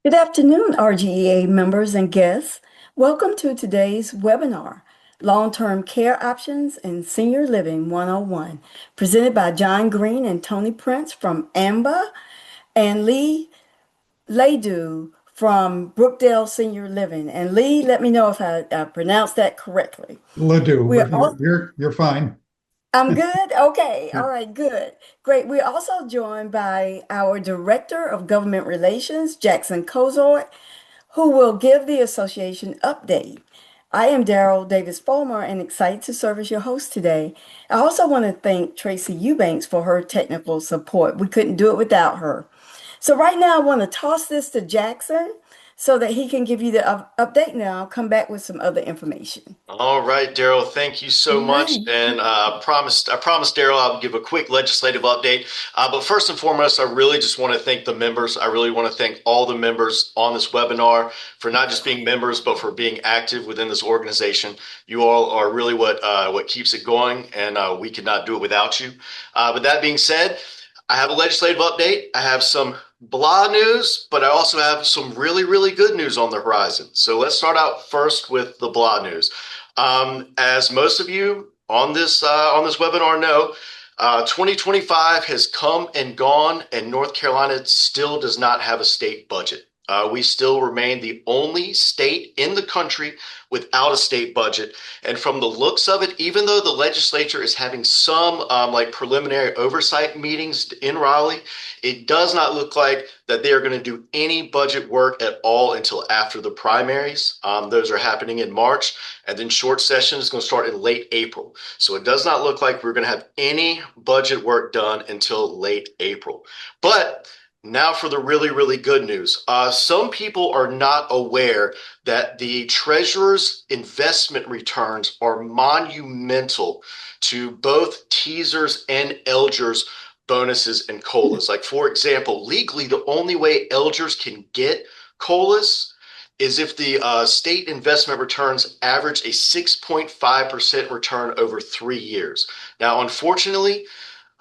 Good afternoon, RGEA members and guests. Welcome to today's webinar, Long-Term Care Options in Senior Living 101, presented by John Green and Tony Prince from AMBA and Lee Ledoux from Brookdale Senior Living. And Lee, let me know if I pronounced that correctly. Ledoux, We're but all, you're fine. I'm good. Okay. Yeah. All right. Good. Great. We're also joined by our Director of Government Relations, Jackson Kozort, who will give the association update. I am Daryl Davis Fulmer and excited to serve as your host today. I also want to thank Tracy Eubanks for her technical support. We couldn't do it without her. So right now I want to toss this to Jackson so that he can give you the update now. I'll come back with some other information. All right, Daryl, thank you so All much. right. And I promised Daryl I'll give a quick legislative update. But first and foremost, I really just want to thank the members. I really want to thank all the members on this webinar for not just being members, but for being active within this organization. You all are really what keeps it going, and we could not do it without you. But that being said, I have a legislative update. I have some blah news, but I also have some really, really good news on the horizon. So let's start out first with the blah news. As most of you on this webinar know, 2025 has come and gone, and North Carolina still does not have a state budget. We still remain the only state in the country without a state budget. And from the looks of it, even though the legislature is having some like preliminary oversight meetings in Raleigh, it does not look like that they are going to do any budget work at all until after the primaries. Those are happening in March, and then short session is going to start in late April. So it does not look like we're going to have any budget work done until late April. But now for the really, really good news. Some people are not aware that the Treasurer's investment returns are monumental to both teasers and Elgers bonuses and COLAs. Like, for example, legally, the only way Elgers can get COLAs is if the state investment returns average a 6.5% return over 3 years. Now, unfortunately,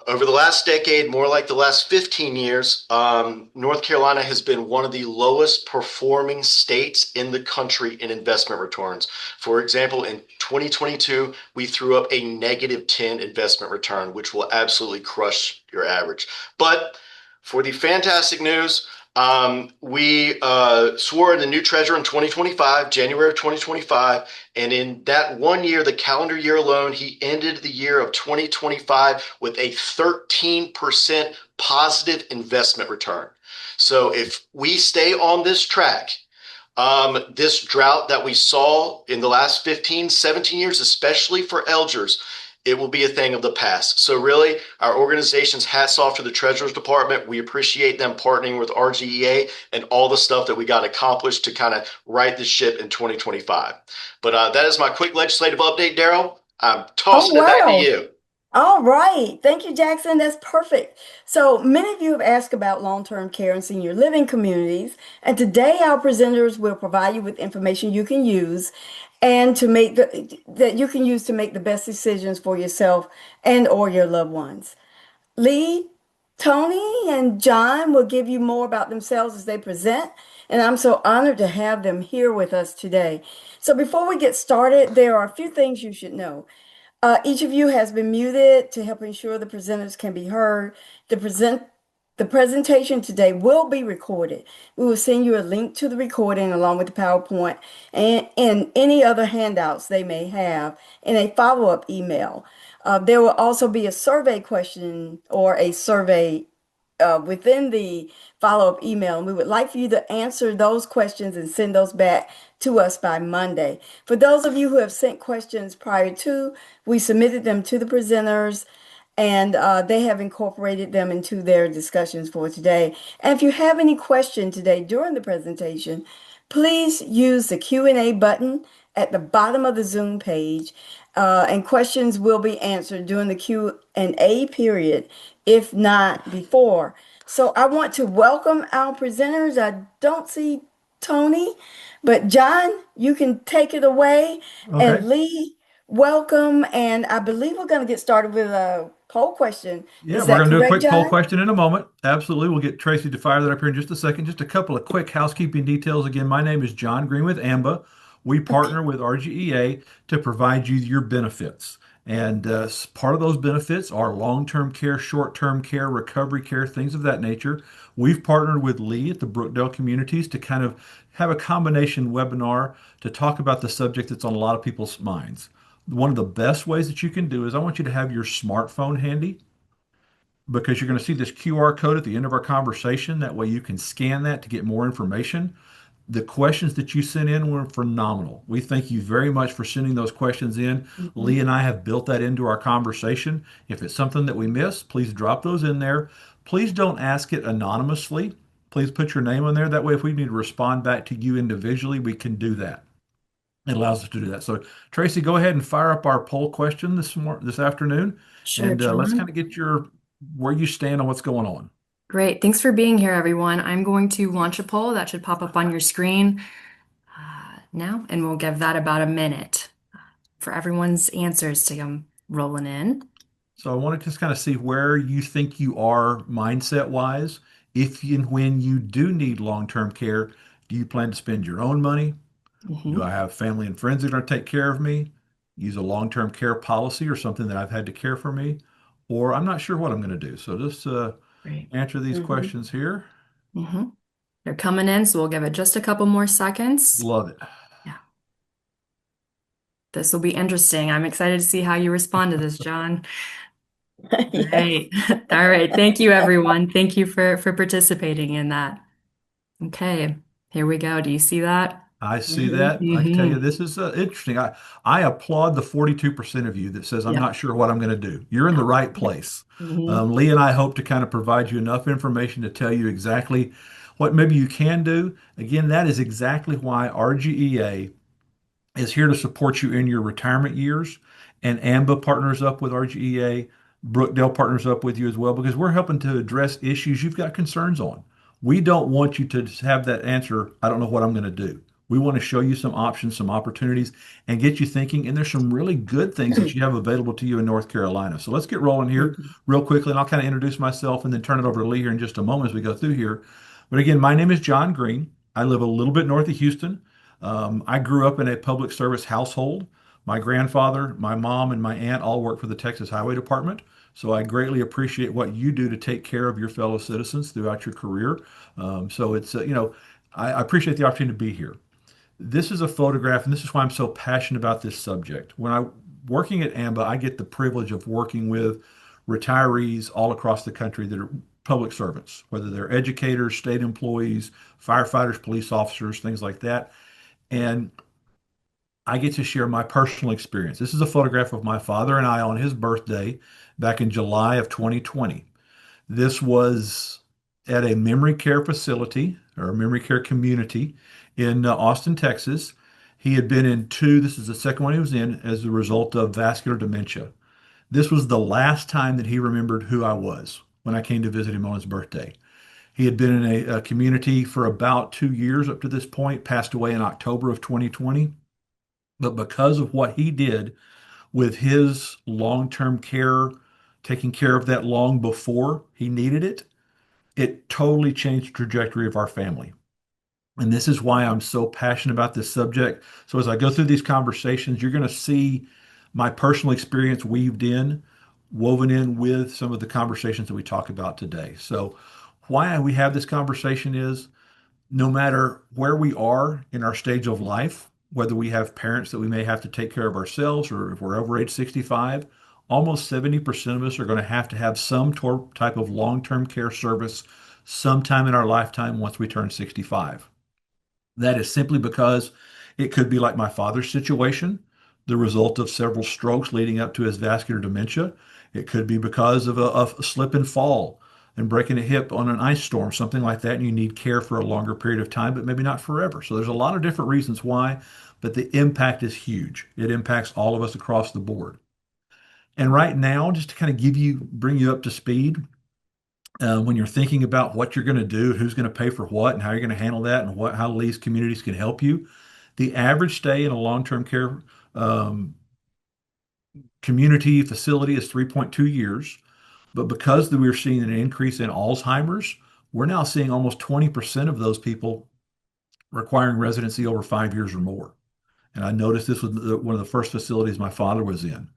over the last decade, more like the last 15 years, North Carolina has been one of the lowest performing states in the country in investment returns. For example, in 2022, we threw up a -10 investment return, which will absolutely crush your average. But for the fantastic news, we swore in the new treasurer in 2025, January of 2025, and in that 1 year, the calendar year alone, he ended the year of 2025 with a 13% positive investment return. So if we stay on this track, this drought that we saw in the last 15, 17 years, especially for Elgers, it will be a thing of the past. So really, our organization's hats off to the Treasurer's Department. We appreciate them partnering with RGEA and all the stuff that we got accomplished to kind of right the ship in 2025. But that is my quick legislative update, Daryl. I'm Oh, tossing it back to wow. you. All right. Thank you, Jackson. That's perfect. So many of you have asked about long-term care and senior living communities, and today our presenters will provide you with information you can use and that you can use to make the best decisions for yourself and or your loved ones. Lee, Tony, and John will give you more about themselves as they present, and I'm so honored to have them here with us today. So before we get started, there are a few things you should know. Each of you has been muted to help ensure the presenters can be heard. The presentation today will be recorded. We will send you a link to the recording along with the PowerPoint and any other handouts they may have in a follow-up email. There will also be a survey question or a survey within the follow-up email, and we would like for you to answer those questions and send those back to us by Monday. For those of you who have sent questions prior to, we submitted them to the presenters, and they have incorporated them into their discussions for today. And if you have any question today during the presentation, please use the Q&A button at the bottom of the Zoom page, and questions will be answered during the Q&A period, if not before. So I want to welcome our presenters. I don't see Tony, but John, you can take it away. Okay. And Lee, welcome. And I believe we're going to get started with a poll question. Yeah, Is we're that going to do a correct, quick poll John? question in a moment. Absolutely. We'll get Tracy to fire that up here in just a second. Just a couple of quick housekeeping details. Again, my name is John Green with AMBA. We Okay. partner with RGEA to provide you your benefits. And part of those benefits are long-term care, short-term care, recovery care, things of that nature. We've partnered with Lee at the Brookdale Communities to kind of have a combination webinar to talk about the subject that's on a lot of people's minds. One of the best ways that you can do is I want you to have your smartphone handy because you're going to see this QR code at the end of our conversation. That way you can scan that to get more information. The questions that you sent in were phenomenal. We thank you very much for sending those questions in. Lee Mhm. and I have built that into our conversation. If it's something that we miss, please drop those in there. Please don't ask it anonymously. Please put your name on there. That way, if we need to respond back to you individually, we can do that. It allows us to do that. So, Tracy, go ahead and fire up our poll question this afternoon, Sure, and let's kind John. of get your where you stand on what's going on. Great. Thanks for being here, everyone. I'm going to launch a poll that should pop up on your screen now, and we'll give that about a minute for everyone's answers to come rolling in. So, I want to just kind of see where you think you are mindset wise. If and when you do need long-term care, do you plan to spend your own money? Do I Hmm. have family and friends that are going to take care of me? Use a long-term care policy or something that I've had to care for me? Or I'm not sure what I'm going to do. So, just Great. answer these Mhm. questions here. Hmm. They're coming in, so we'll give it just a couple more seconds. Love it. Yeah, this will be interesting. I'm excited to see how you respond to this, John. Yes. Great. All right. Thank you, everyone. Thank you for participating in that. Okay, here we go. Do you see that? I see Mhm. that. I can tell you Hmm. this is interesting. I applaud the 42% of you that says, I'm Yep. not sure what I'm going to do. You're in the right place. Mhm. Lee and I hope to kind of provide you enough information to tell you exactly what maybe you can do. Again, that is exactly why RGEA is here to support you in your retirement years. And AMBA partners up with RGEA. Brookdale partners up with you as well because we're helping to address issues you've got concerns on. We don't want you to just have that answer, I don't know what I'm going to do. We want to show you some options, some opportunities, and get you thinking. And there's some really good things that you have available to you in North Carolina. So let's get rolling here Mhm. real quickly, and I'll kind of introduce myself and then turn it over to Lee here in just a moment as we go through here. But again, my name is John Green. I live a little bit north of Houston. I grew up in a public service household. My grandfather, my mom, and my aunt all work for the Texas Highway Department. So I greatly appreciate what you do to take care of your fellow citizens throughout your career. So it's, I appreciate the opportunity to be here. This is a photograph, and this is why I'm so passionate about this subject. When I working at AMBA, I get the privilege of working with retirees all across the country that are public servants, whether they're educators, state employees, firefighters, police officers, things like that. And I get to share my personal experience. This is a photograph of my father and I on his birthday back in July of 2020. This was at a memory care facility or a memory care community in Austin, Texas. He had been in two, this is the second one he was in as a result of vascular dementia. This was the last time that he remembered who I was when I came to visit him on his birthday. He had been in a community for about 2 years up to this point, passed away in October of 2020. But because of what he did with his long-term care, taking care of that long before he needed it, it totally changed the trajectory of our family. And this is why I'm so passionate about this subject. So as I go through these conversations, you're going to see my personal experience woven in with some of the conversations that we talk about today. So why we have this conversation is no matter where we are in our stage of life, whether we have parents that we may have to take care of ourselves or if we're over age 65, almost 70% of us are going to have some type of long-term care service sometime in our lifetime once we turn 65. That is simply because it could be like my father's situation, the result of several strokes leading up to his vascular dementia. It could be because of a slip and fall and breaking a hip on an ice storm, something like that, and you need care for a longer period of time, but maybe not forever. So there's a lot of different reasons why, but the impact is huge. It impacts all of us across the board. And right now, just to kind of bring you up to speed, when you're thinking about what you're going to do, who's going to pay for what, and how you're going to handle that, and how these communities can help you. The average stay in a long-term care um, Community facility is 3.2 years. But because we're seeing an increase in Alzheimer's, we're now seeing almost 20% of those people requiring residency over 5 years or more. And I noticed this was one of the first facilities my father was in.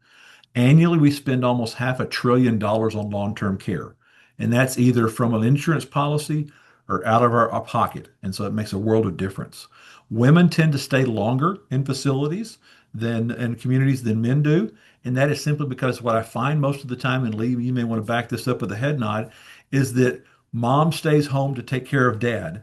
Annually, we spend almost $500 billion on long-term care. And that's either from an insurance policy or out of our pocket. And so it makes a world of difference. Women tend to stay longer in facilities than in communities than men do. And that is simply because what I find most of the time, and Lee, you may want to back this up with a head nod, is that mom stays home to take care of dad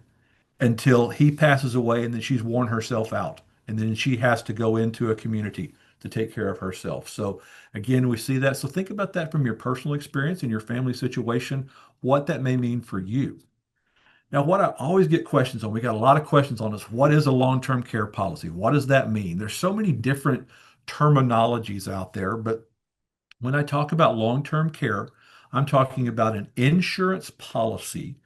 until he passes away, and then she's worn herself out. And then she has to go into a community to take care of herself. So again, we see that. So think about that from your personal experience and your family situation, what that may mean for you. Now, what I always get questions on, we got a lot of questions on this. What is a long-term care policy? What does that mean? There's so many different terminologies out there, but when I talk about long-term care, I'm talking about an insurance policy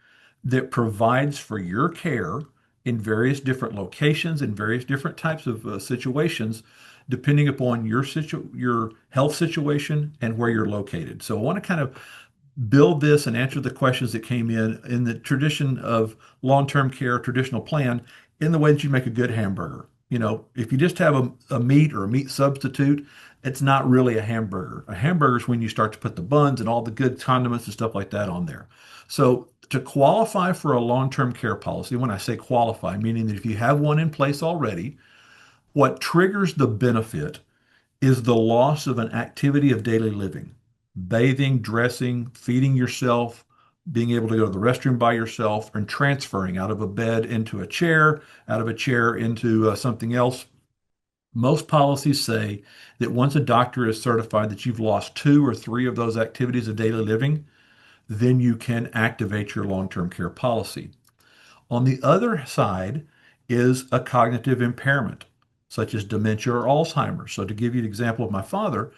that provides for your care in various different locations and various different types of situations, depending upon your health situation and where you're located. So I want to kind of build this and answer the questions that came in the tradition of long-term care, traditional plan, in the way that you make a good hamburger. If you just have a meat or a meat substitute, it's not really a hamburger. A hamburger is when you start to put the buns and all the good condiments and stuff like that on there. So to qualify for a long-term care policy, when I say qualify, meaning that if you have one in place already, what triggers the benefit is the loss of an activity of daily living, bathing, dressing, feeding yourself, being able to go to the restroom by yourself, and transferring out of a bed into a chair, out of a chair into something else. Most policies say that once a doctor is certified that you've lost two or three of those activities of daily living, then you can activate your long-term care policy. On the other side is a cognitive impairment, such as dementia or Alzheimer's. So, to give you an example of my father,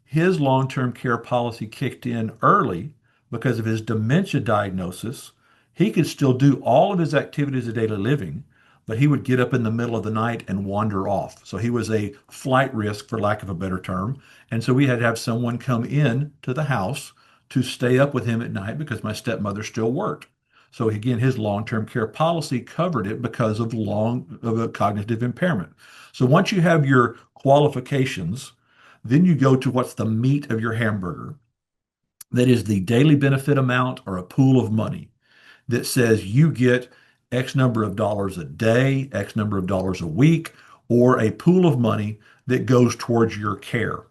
his long term care policy kicked in early because of his dementia diagnosis. He could still do all of his activities of daily living, but he would get up in the middle of the night and wander off. So, he was a flight risk, for lack of a better term. And so, we had to have someone come in to the house to stay up with him at night because my stepmother still worked. So again, his long-term care policy covered it because of a cognitive impairment. So once you have your qualifications, then you go to what's the meat of your hamburger. That is the daily benefit amount or a pool of money that says you get X number of dollars a day, X number of dollars a week, or a pool of money that goes towards your care.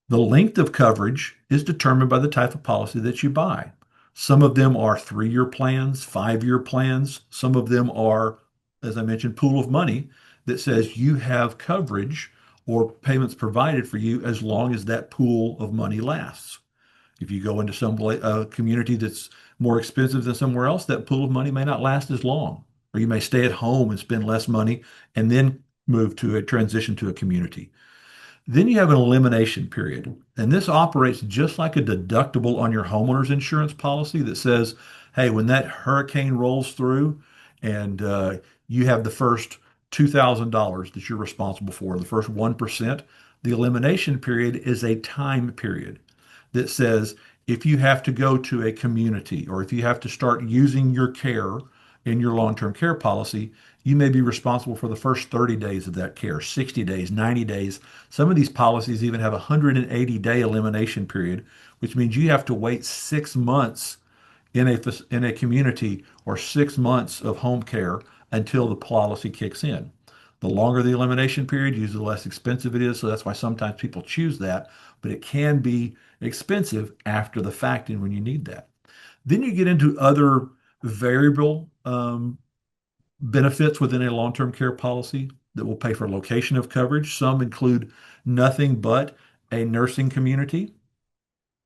The length of coverage is determined by the type of policy that you buy. Some of them are 3-year plans, 5-year plans. Some of them are, as I mentioned, pool of money that says you have coverage or payments provided for you as long as that pool of money lasts. If you go into some community that's more expensive than somewhere else, that pool of money may not last as long. Or you may stay at home and spend less money and then move to a transition to a community. Then you have an elimination period. And this operates just like a deductible on your homeowner's insurance policy that says, hey, when that hurricane rolls through and you have the first $2,000 that you're responsible for, the first 1%, the elimination period is a time period that says if you have to go to a community or if you have to start using your care in your long-term care policy, you may be responsible for the first 30 days of that care, 60 days, 90 days. Some of these policies even have a 180-day elimination period, which means you have to wait 6 months in a community or 6 months of home care until the policy kicks in. The longer the elimination period, usually the less expensive it is. So that's why sometimes people choose that, but it can be expensive after the fact and when you need that. Then you get into other variable benefits within a long-term care policy that will pay for location of coverage. Some include nothing but a nursing community.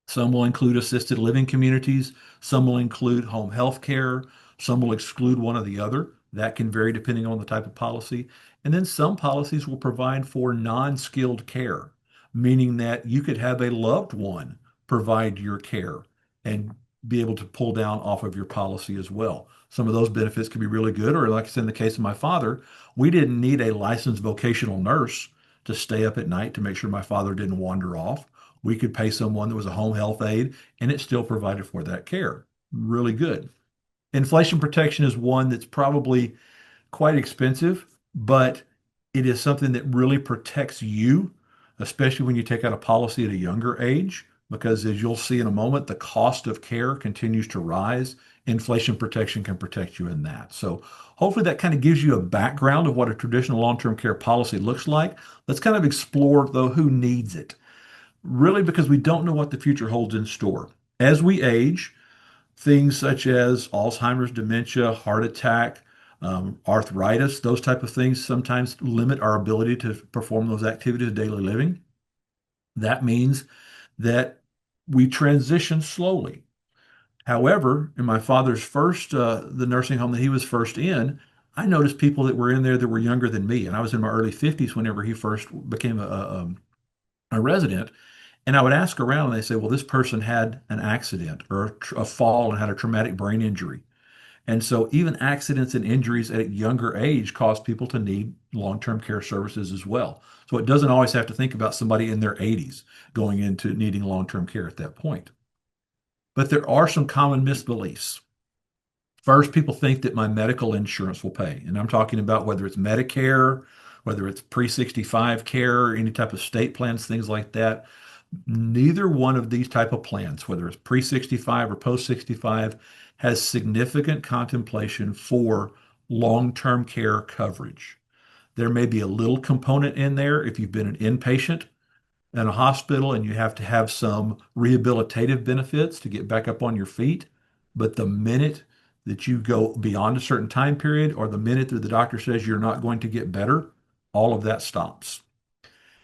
Some will include assisted living communities. Some will include home health care. Some will exclude one or the other. That can vary depending on the type of policy. And then some policies will provide for non-skilled care, meaning that you could have a loved one provide your care and be able to pull down off of your policy as well. Some of those benefits can be really good, or like I said, in the case of my father, we didn't need a licensed vocational nurse to stay up at night to make sure my father didn't wander off. We could pay someone that was a home health aide, and it still provided for that care. Really good. Inflation protection is one that's probably quite expensive, but it is something that really protects you, especially when you take out a policy at a younger age, because as you'll see in a moment, the cost of care continues to rise. Inflation protection can protect you in that. So hopefully that kind of gives you a background of what a traditional long-term care policy looks like. Let's kind of explore, though, who needs it. Really, because we don't know what the future holds in store. As we age, things such as Alzheimer's, dementia, heart attack, arthritis, those type of things sometimes limit our ability to perform those activities of daily living. That means that we transition slowly. However, in my father's the nursing home that he was first in, I noticed people that were in there that were younger than me, and I was in my early 50s whenever he first became a resident. And I would ask around, and they say, well, this person had an accident or a fall and had a traumatic brain injury. And so even accidents and injuries at a younger age cause people to need long-term care services as well. So it doesn't always have to think about somebody in their 80s going into needing long-term care at that point. But there are some common misbeliefs. First, people think that my medical insurance will pay. And I'm talking about whether it's Medicare, whether it's pre-65 care, any type of state plans, things like that. Neither one of these type of plans, whether it's pre-65 or post-65, has significant contemplation for long-term care coverage. There may be a little component in there if you've been an inpatient in a hospital and you have to have some rehabilitative benefits to get back up on your feet. But the minute that you go beyond a certain time period or the minute that the doctor says you're not going to get better, all of that stops.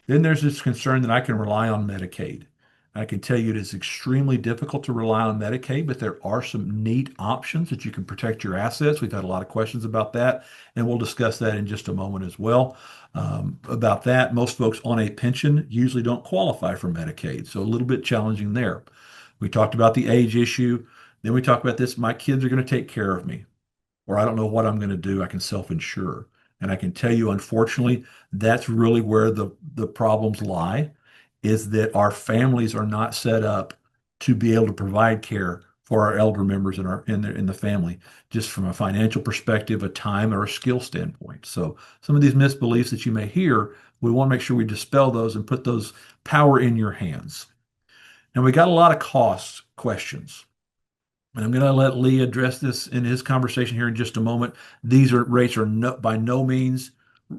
Then there's this concern that I can rely on Medicaid. I can tell you it is extremely difficult to rely on Medicaid, but there are some neat options that you can protect your assets. We've had a lot of questions about that, and we'll discuss that in just a moment as well. About that, most folks on a pension usually don't qualify for Medicaid, so a little bit challenging there. We talked about the age issue. Then we talked about this, my kids are going to take care of me, or I don't know what I'm going to do. I can self-insure. And I can tell you, unfortunately, that's really where the problems lie, is that our families are not set up to be able to provide care for our elder members in the family, just from a financial perspective, a time or a skill standpoint. So some of these misbeliefs that you may hear, we want to make sure we dispel those and put those power in your hands. Now we got a lot of cost questions. And I'm going to let Lee address this in his conversation here in just a moment. These rates are by no means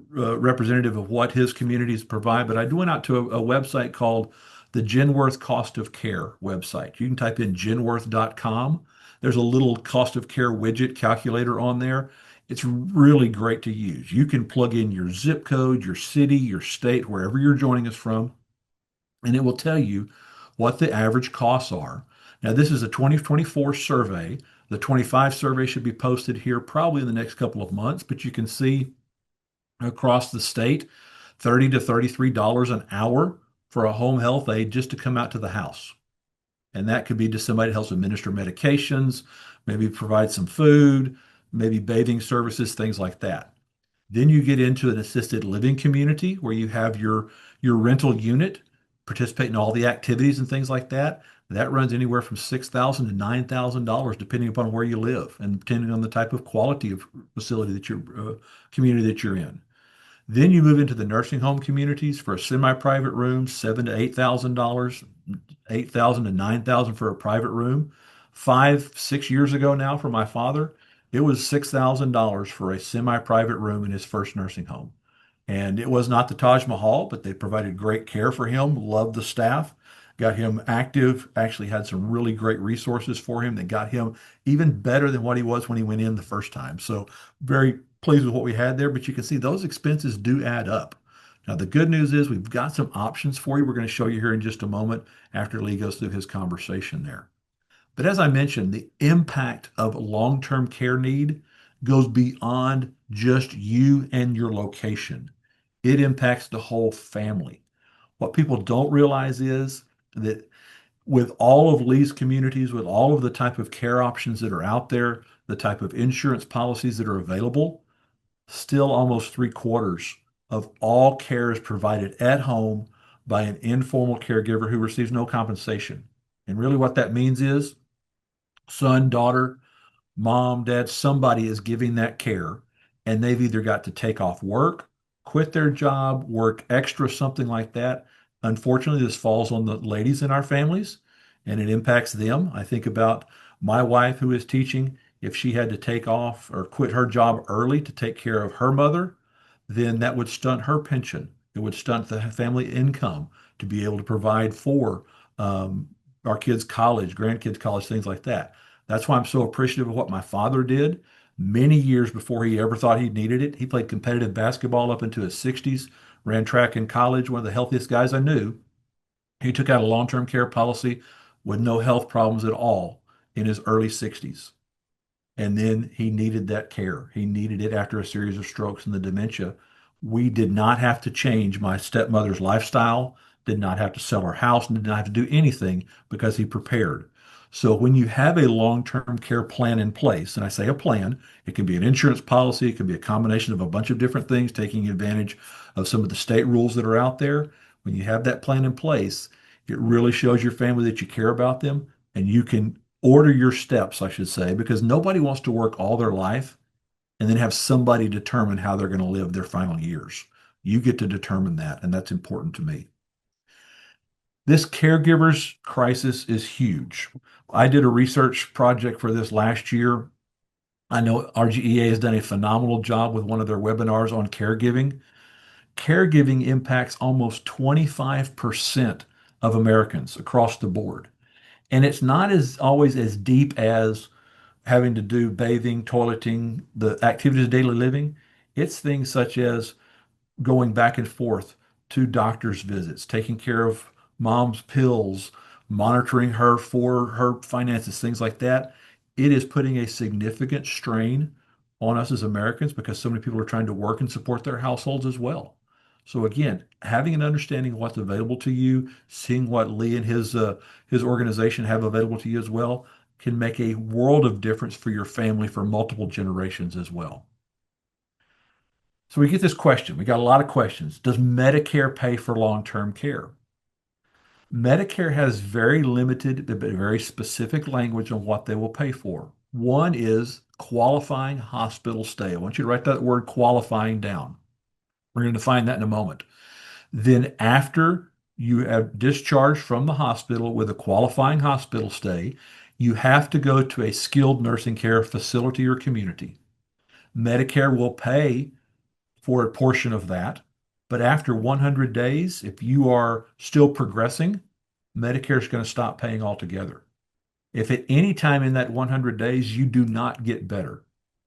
representative of what his communities provide, but I went out to a website called the Genworth Cost of Care website. You can type in genworth.com. There's a little cost of care widget calculator on there. It's really great to use. You can plug in your zip code, your city, your state, wherever you're joining us from, and it will tell you what the average costs are. Now, this is a 2024 survey. The 25 survey should be posted here probably in the next couple of months, but you can see across the state, $30 to $33 an hour for a home health aide just to come out to the house. And that could be just somebody that helps administer medications, maybe provide some food, maybe bathing services, things like that. Then you get into an assisted living community where you have your rental unit, participate in all the activities and things like that. That runs anywhere from $6,000 to $9,000, depending upon where you live and depending on the type of quality of facility that community that you're in. Then you move into the nursing home communities for a semi-private room, $7,000 to $8,000, $8,000 to $9,000 for a private room. 5, 6 years ago now, for my father, it was $6,000 for a semi-private room in his first nursing home. And it was not the Taj Mahal, but they provided great care for him, loved the staff, got him active, actually had some really great resources for him that got him even better than what he was when he went in the first time. So very pleased with what we had there, but you can see those expenses do add up. Now, the good news is we've got some options for you. We're going to show you here in just a moment after Lee goes through his conversation there. But as I mentioned, the impact of long-term care need goes beyond just you and your location. It impacts the whole family. What people don't realize is that with all of Lee's communities, with all of the type of care options that are out there, the type of insurance policies that are available, still almost 3/4 of all care is provided at home by an informal caregiver who receives no compensation. And really, what that means is son, daughter, mom, dad, somebody is giving that care, and they've either got to take off work, quit their job, work extra, something like that. Unfortunately, this falls on the ladies in our families and it impacts them. I think about my wife who is teaching. If she had to take off or quit her job early to take care of her mother, then that would stunt her pension. It would stunt the family income to be able to provide for um, our kids' college, grandkids' college, things like that. That's why I'm so appreciative of what my father did many years before he ever thought he needed it. He played competitive basketball up into his 60s, ran track in college, one of the healthiest guys I knew. He took out a long-term care policy with no health problems at all in his early 60s. And then he needed that care. He needed it after a series of strokes and the dementia. We did not have to change my stepmother's lifestyle, did not have to sell our house, and did not have to do anything because he prepared. So when you have a long-term care plan in place, and I say a plan, it can be an insurance policy, it can be a combination of a bunch of different things, taking advantage of some of the state rules that are out there. When you have that plan in place, it really shows your family that you care about them and you can order your steps, I should say, because nobody wants to work all their life and then have somebody determine how they're going to live their final years. You get to determine that, and that's important to me. This caregivers crisis is huge. I did a research project for this last year. I know RGEA has done a phenomenal job with one of their webinars on caregiving. Caregiving impacts almost 25% of Americans across the board. And it's not as always as deep as having to do bathing, toileting, the activities of daily living. It's things such as going back and forth to doctor's visits, taking care of mom's pills, monitoring her for her finances, things like that. It is putting a significant strain on us as Americans because so many people are trying to work and support their households as well. So again, having an understanding of what's available to you, seeing what Lee and his organization have available to you as well, can make a world of difference for your family for multiple generations as well. So we get this question. We got a lot of questions. Does Medicare pay for long-term care? Medicare has very limited, but very specific language on what they will pay for. One is qualifying hospital stay. I want you to write that word qualifying down. We're going to define that in a moment. Then after you have discharged from the hospital with a qualifying hospital stay, you have to go to a skilled nursing care facility or community. Medicare will pay for a portion of that. But after 100 days, if you are still progressing, Medicare is going to stop paying altogether. If at any time in that 100 days you do not get better,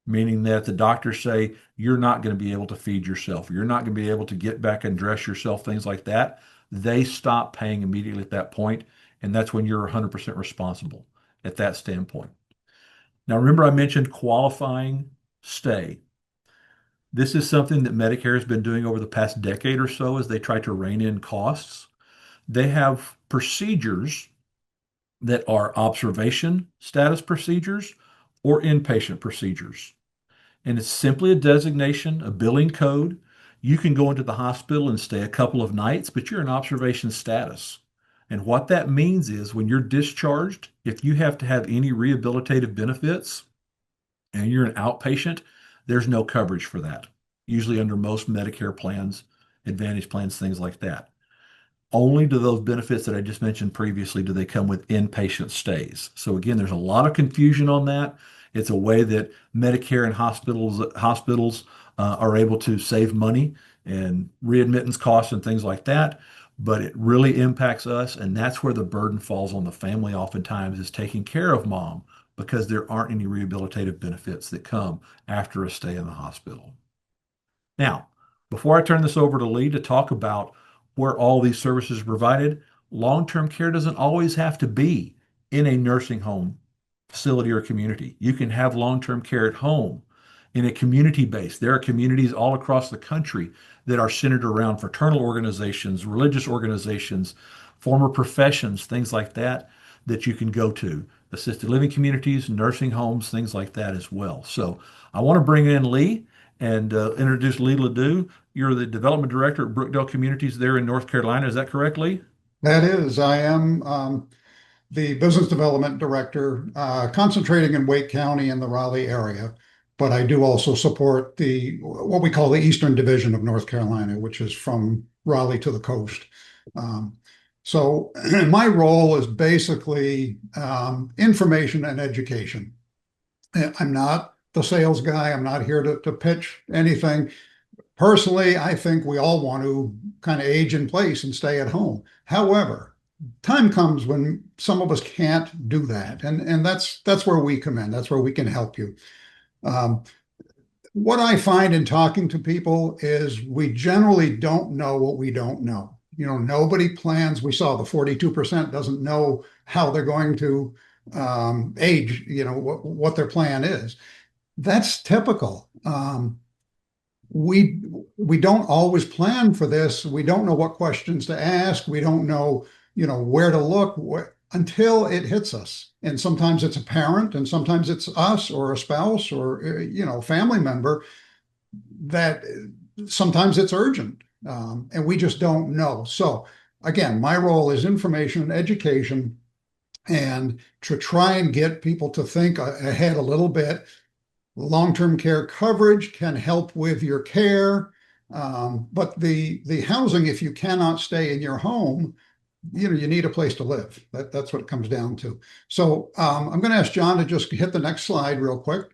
meaning that the doctors say you're not going to be able to feed yourself, you're not going to be able to get back and dress yourself, things like that, they stop paying immediately at that point, and that's when you're 100% responsible at that standpoint. Now, remember I mentioned qualifying stay. This is something that Medicare has been doing over the past decade or so as they try to rein in costs. They have procedures that are observation status procedures or inpatient procedures. And it's simply a designation, a billing code. You can go into the hospital and stay a couple of nights, but you're in observation status. And what that means is when you're discharged, if you have to have any rehabilitative benefits and you're an outpatient, there's no coverage for that. Usually under most Medicare plans, Advantage plans, things like that. Only do those benefits that I just mentioned previously do they come with inpatient stays. So again, there's a lot of confusion on that. It's a way that Medicare and hospitals are able to save money and readmittance costs and things like that. But it really impacts us, and that's where the burden falls on the family oftentimes is taking care of mom because there aren't any rehabilitative benefits that come after a stay in the hospital. Now, before I turn this over to Lee to talk about where all these services are provided, long-term care doesn't always have to be in a nursing home facility or community. You can have long-term care at home in a community base. There are communities all across the country that are centered around fraternal organizations, religious organizations, former professions, things like that, that you can go to. Assisted living communities, nursing homes, things like that as well. So I want to bring in Lee and introduce Lee Ledoux. You're the development director at Brookdale Communities there in North Carolina. Is that correct, Lee? That is, I am the business development director, concentrating in Wake County and the Raleigh area. But I do also support the what we call the Eastern Division of North Carolina, which is from Raleigh to the coast. Um, so my role is basically information and education. I'm not the sales guy. I'm not here to pitch anything. Personally, I think we all want to kind of age in place and stay at home. However, time comes when some of us can't do that, and that's where we come in. That's where we can help you. Um, what I find in talking to people is we generally don't know what we don't know. Nobody plans. We saw the 42% doesn't know how they're going to age, what their plan is. That's typical. We don't always plan for this. We don't know what questions to ask. We don't know, where to look until it hits us. And sometimes it's a parent, and sometimes it's us or a spouse or family member that sometimes it's urgent, and we just don't know. So again, my role is information and education, and to try and get people to think ahead a little bit. Long-term care coverage can help with your care, but the housing, if you cannot stay in your home, you need a place to live. That's what it comes down to. So I'm going to ask John to just hit the next slide real quick.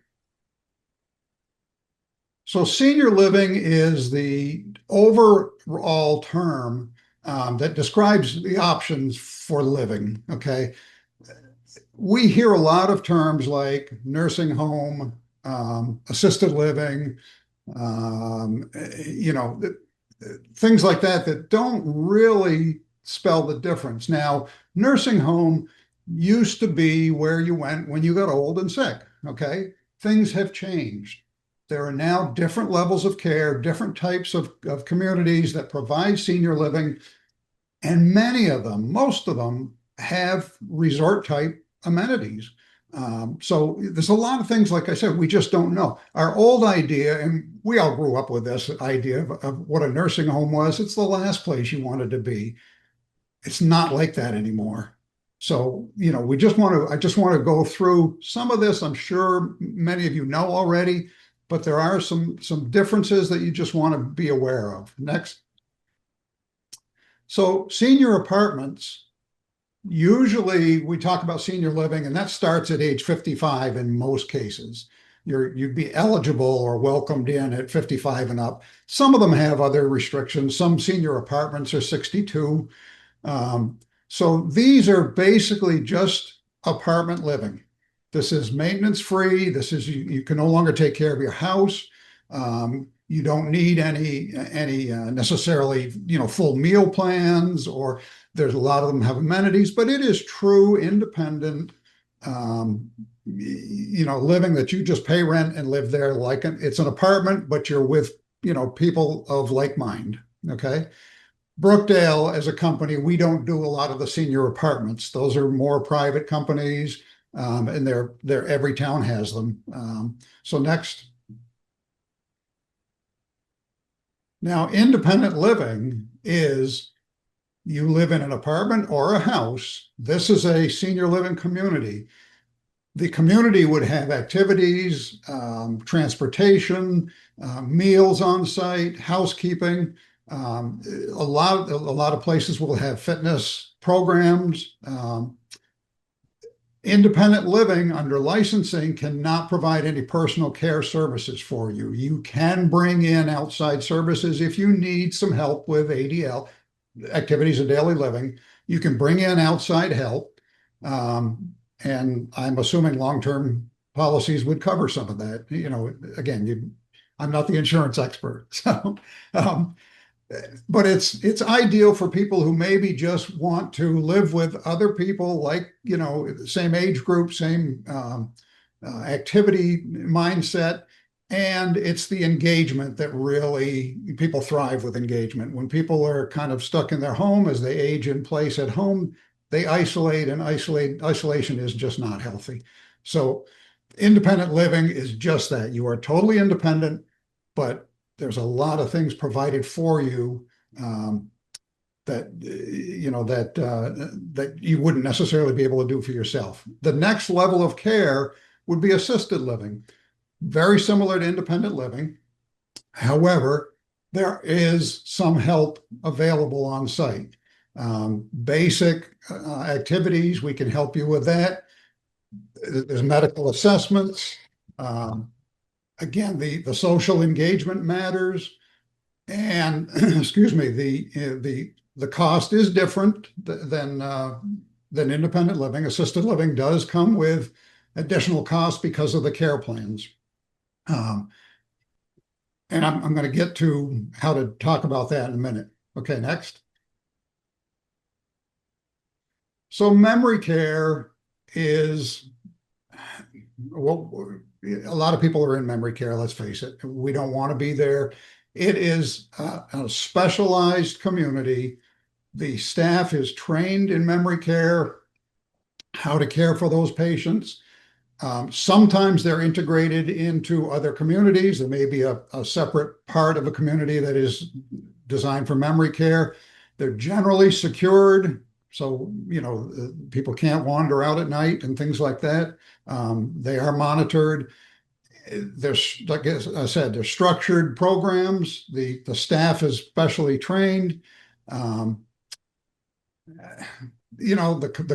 So senior living is the overall term that describes the options for living. Okay, we hear a lot of terms like nursing home, assisted living, things like that don't really spell the difference. Now, nursing home used to be where you went when you got old and sick, okay? Things have changed. There are now different levels of care, different types of communities that provide senior living, and many of them, most of them, have resort type amenities. So there's a lot of things, like I said, we just don't know. Our old idea, and we all grew up with this idea of what a nursing home was, it's the last place you wanted to be. It's not like that anymore. So, I just want to go through some of this. I'm sure many of you know already, but there are some differences that you just want to be aware of. Next. So senior apartments, usually we talk about senior living, and that starts at age 55 in most cases. You'd be eligible or welcomed in at 55 and up. Some of them have other restrictions. Some senior apartments are 62. So these are basically just apartment living. This is maintenance free. This is you can no longer take care of your house. You don't need any necessarily full meal plans, or there's a lot of them have amenities, but it is true independent living that you just pay rent and live there like it's an apartment, but you're with people of like mind. Okay. Brookdale, as a company, we don't do a lot of the senior apartments. Those are more private companies, and they're every town has them. So next. Now, independent living is you live in an apartment or a house. This is a senior living community. The community would have activities, transportation, meals on site, housekeeping. A lot of places will have fitness programs. Independent living under licensing cannot provide any personal care services for you. You can bring in outside services if you need some help with ADL, activities of daily living. You can bring in outside help. And I'm assuming long-term policies would cover some of that. Again, I'm not the insurance expert. So, but it's ideal for people who maybe just want to live with other people, like, same age group, same activity mindset. And it's the engagement that really people thrive with engagement. When people are kind of stuck in their home as they age in place at home, they isolate, and isolation is just not healthy. So independent living is just that. You are totally independent. but there's a lot of things provided for you that that you wouldn't necessarily be able to do for yourself. The next level of care would be assisted living, very similar to independent living. However, there is some help available on site. Basic activities, we can help you with that. There's medical assessments. Again, the social engagement matters. And excuse me, the cost is different than independent living. Assisted living does come with additional costs because of the care plans. And I'm going to get to how to talk about that in a minute. Okay, next. So memory care is, well, a lot of people are in memory care, let's face it. We don't want to be there. It is a specialized community. The staff is trained in memory care, how to care for those patients. Sometimes they're integrated into other communities. There may be a separate part of a community that is designed for memory care. They're generally secured, so people can't wander out at night and things like that. They are monitored. There's, like I said, there's structured programs. The staff is specially trained. The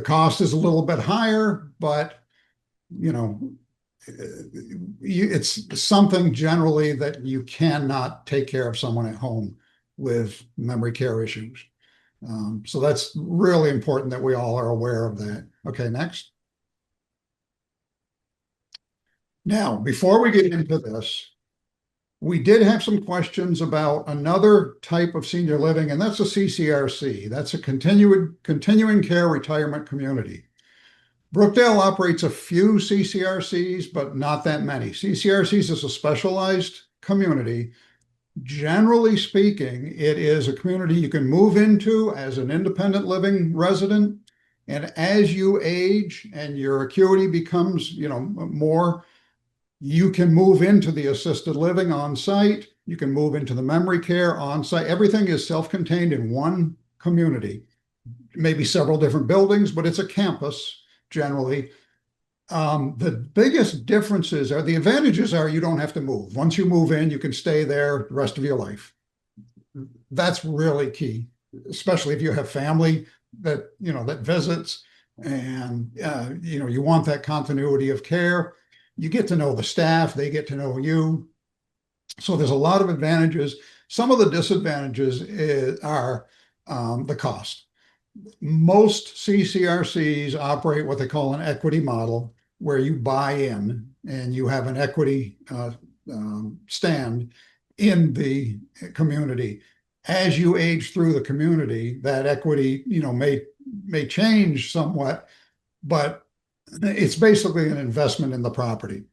cost is a little bit higher, but it's something generally that you cannot take care of someone at home with memory care issues. So that's really important that we all are aware of that. Okay, next. Now, before we get into this, we did have some questions about another type of senior living, and that's a CCRC. That's a continuing care retirement community. Brookdale operates a few CCRCs, but not that many. CCRCs is a specialized community. Generally speaking, it is a community you can move into as an independent living resident. And as you age and your acuity becomes, more, you can move into the assisted living on site. You can move into the memory care on site. Everything is self-contained in one community, maybe several different buildings, but it's a campus generally. The biggest differences are the advantages are you don't have to move. Once you move in, you can stay there the rest of your life. That's really key, especially if you have family that visits, and you want that continuity of care. You get to know the staff, they get to know you. So there's a lot of advantages. Some of the disadvantages are the cost. Most CCRCs operate what they call an equity model, where you buy in and you have an equity stand in the community. As you age through the community, that equity, may change somewhat, but it's basically an investment in the property.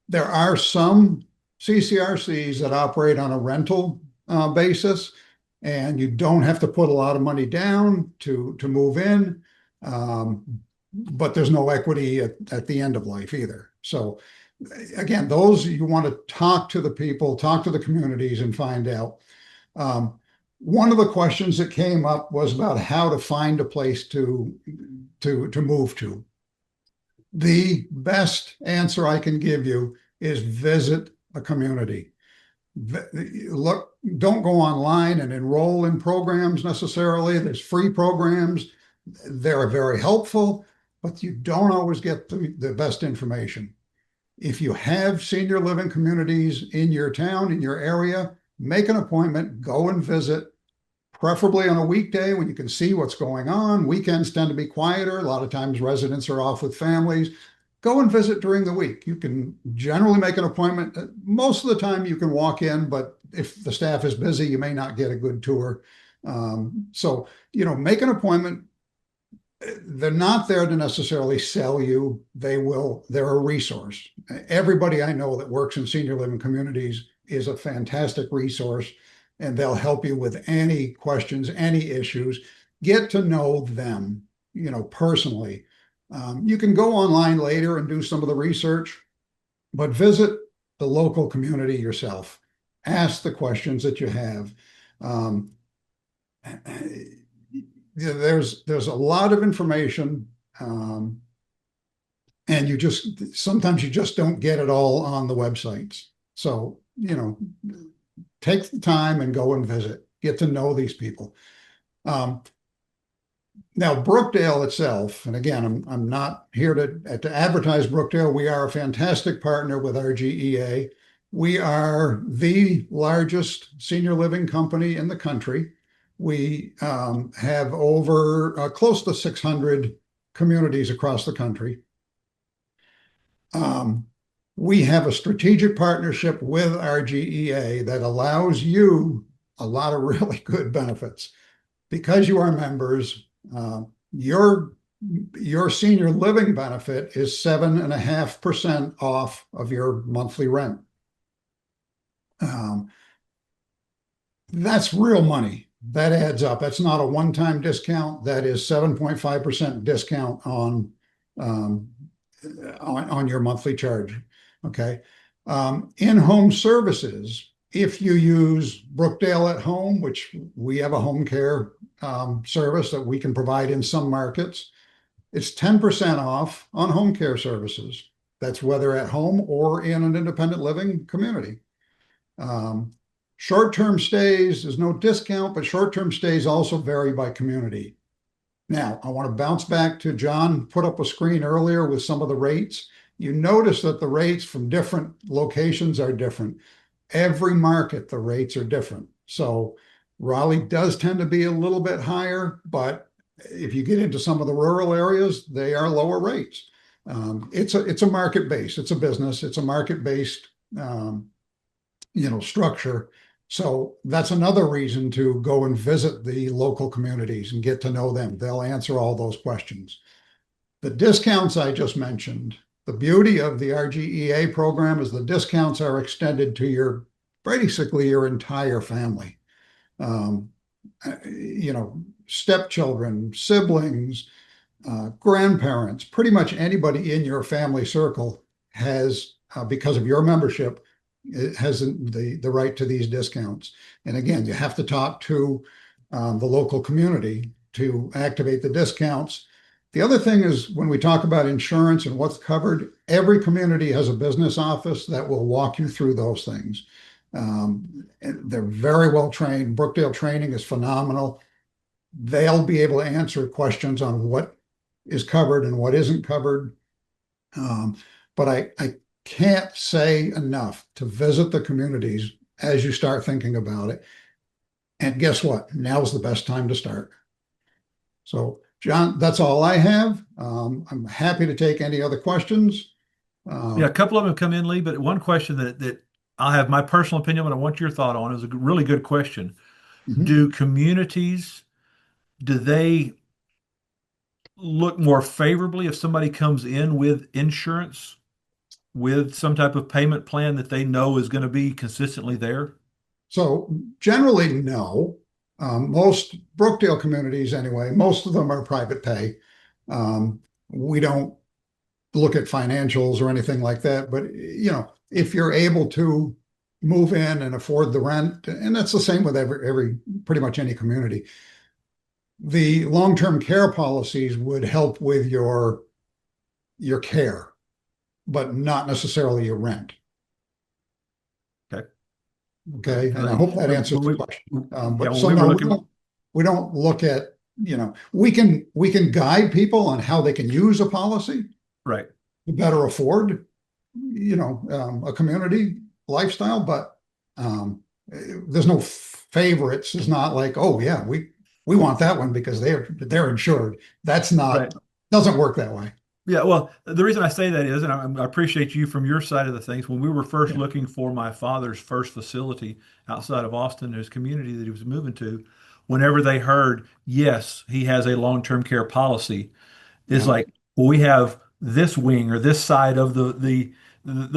There are some CCRCs that operate on a rental basis, and you don't have to put a lot of money down to move in, but there's no equity at the end of life either. So again, those you want to talk to the people, talk to the communities and find out. One of the questions that came up was about how to find a place to move to. The best answer I can give you is visit a community. Look, don't go online and enroll in programs necessarily. There's free programs. They're very helpful, but you don't always get the best information. If you have senior living communities in your town, in your area, make an appointment, go and visit, preferably on a weekday when you can see what's going on. Weekends tend to be quieter. A lot of times residents are off with families. Go and visit during the week. You can generally make an appointment. Most of the time you can walk in, but if the staff is busy, you may not get a good tour. So, make an appointment. They're not there to necessarily sell you. They're a resource. Everybody I know that works in senior living communities is a fantastic resource, and they'll help you with any questions, any issues. Get to know them, personally. You can go online later and do some of the research, but visit the local community yourself. ask the questions that you have. Um, there's a lot of information, um, and sometimes you just don't get it all on the websites. So, take the time and go and visit, get to know these people. Um, Now, Brookdale itself, and again, I'm not here to advertise Brookdale. We are a fantastic partner with RGEA. We are the largest senior living company in the country. We have over close to 600 communities across the country. Um, we have a strategic partnership with RGEA that allows you a lot of really good benefits because you are members. Uh, your your senior living benefit is 7.5% off of your monthly rent. Um, that's real money. That adds up. That's not a one-time discount. That is 7.5% discount um, on your monthly charge. Okay. In-home services, if you use Brookdale at Home, which we have a home care service that we can provide in some markets, it's 10% off on home care services. That's whether at home or in an independent living community. Um, Short-term stays, there's no discount, but short-term stays also vary by community. Now, I want to bounce back to John put up a screen earlier with some of the rates. You notice that the rates from different locations are different. Every market, the rates are different. So Raleigh does tend to be a little bit higher, but if you get into some of the rural areas, they are lower rates. It's a market base. It's a business. It's a market based structure. So that's another reason to go and visit the local communities and get to know them. They'll answer all those questions. The discounts I just mentioned, the beauty of the RGEA program is the discounts are extended to basically your entire family. Um, Stepchildren, siblings, grandparents, pretty much anybody in your family circle has, because of your membership, it has the right to these discounts. And again, you have to talk to the local community to activate the discounts. The other thing is when we talk about insurance and what's covered, every community has a business office that will walk you through those things. And they're very well trained. Brookdale training is phenomenal. They'll be able to answer questions on what is covered and what isn't covered. But I can't say enough to visit the communities as you start thinking about it. And guess what? Now's the best time to start. So, John, that's all I have. I'm happy to take any other questions. Yeah, a Um, couple of them come in, Lee, but one question that I'll have my personal opinion, but I want your thought on is a really good question. mhm. Do communities, do they look more favorably if somebody comes in with insurance, with some type of payment plan that they know is going to be consistently there? So generally, no. Most Brookdale communities, anyway, most of them are private pay. We don't look at financials or anything like that, but if you're able to move in and afford the rent, and that's the same with every pretty much any community, the long-term care policies would help with your care, but not necessarily your rent. Okay. Okay, and I Like, hope that answers when the we, question. yeah, But when so we were no, looking, we don't look at, we can guide people on how they can use a policy right, to better afford, a community lifestyle, but there's no favorites. It's not like, oh yeah, we want that one because they're insured. That's right. not doesn't work that way. Yeah, well, the reason I say that is, and I appreciate you from your side of the things, when we were first Yeah. looking for my father's first facility outside of Austin, his community that he was moving to, whenever they heard, yes, he has a long-term care policy, it's Yeah. like, well, we have this wing or this side of the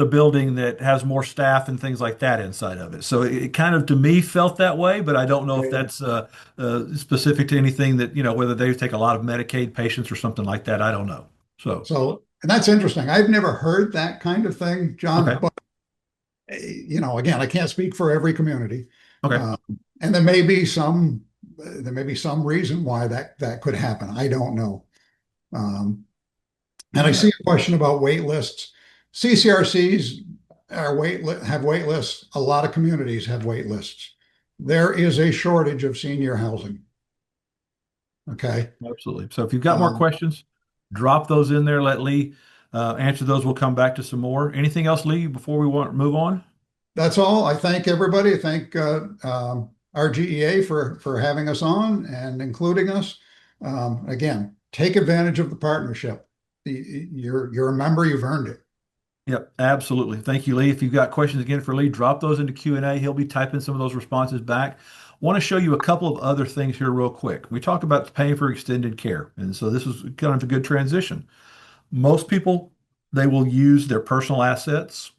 building that has more staff and things like that inside of it. So it kind of to me felt that way, but I don't know if Yeah. that's specific to anything that, whether they take a lot of Medicaid patients or something like that. I don't know. So, So, and that's interesting. I've never heard that kind of thing, John, okay. but Again, I can't speak for every community. Okay. Uh, and there may be some reason why that could happen. I don't know. Um, and All I see right. a question about wait lists. CCRCs have wait lists. A lot of communities have wait lists. There is a shortage of senior housing. Okay. Absolutely. So if you've got more Um, questions, drop those in there. Let Lee answer those. We'll come back to some more. Anything else, Lee, before we want move on? that's all. I thank everybody. Thank RGEA for having us on and including us. Again, take advantage of the partnership. You're a member. You've earned it. Yep, absolutely. Thank you, Lee. If you've got questions again for Lee, drop those into Q&A. He'll be typing some of those responses back. Want to show you a couple of other things here real quick. We talked about paying for extended care, and so this is kind of a good transition. Most people, they will use their personal assets.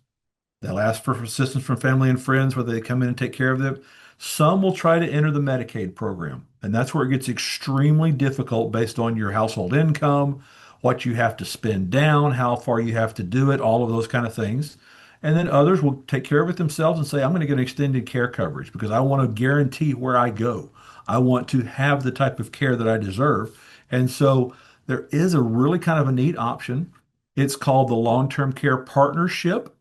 They'll ask for assistance from family and friends, whether they come in and take care of them. Some will try to enter the Medicaid program, and that's where it gets extremely difficult based on your household income, what you have to spend down, how far you have to do it, all of those kind of things. And then others will take care of it themselves and say, I'm going to get extended care coverage because I want to guarantee where I go. I want to have the type of care that I deserve. And so there is a really kind of a neat option. It's called the long-term care partnership.